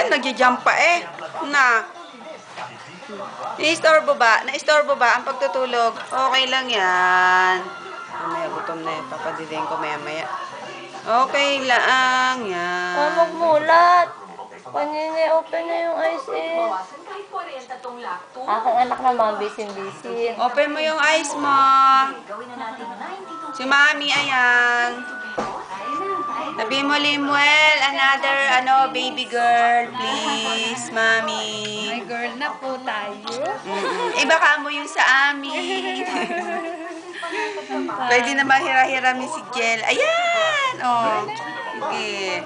Ayan, nagja-jump pa eh. Na. Naistorbo ba? Naistorbo ba ang pagtutulog? Okay lang yan. Mamaya gutom na yun. Papadidiin ko maya-maya. Okay lang yan. Magmulat. Kanina open na yung eyes eh. Aking anak naman, bisin-bisin. Open mo yung eyes mo. Si Mami, ayan. Sabi mo, Limuel, another, baby girl, please, Mami. May girl na po tayo. Iba ka mo yung sa amin. Pwede na mahira-hiramin si Jel. Ayan! Oh. Okay.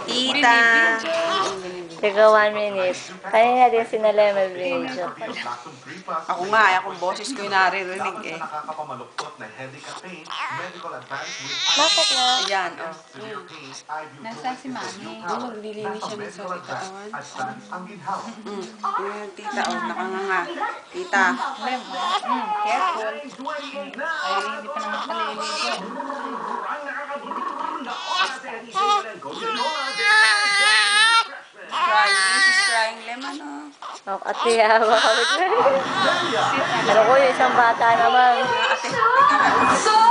Tita. Tiga 1 minute. Kanina din sinala may video. Ako nga, akong boses ko yung naririnig eh. Bakit na? Ayan, oh. Nasaan si Mami? Maglilinis siya ng sa bitawan. Ayan, tita, oh, nakanganga. Tita. Careful. Ay, hindi pa naman kaliligo. Crying, she's crying, lemon, oh. Oh, ate, hawa kami. Ano ko yung isang bata naman. Ate, ikaw.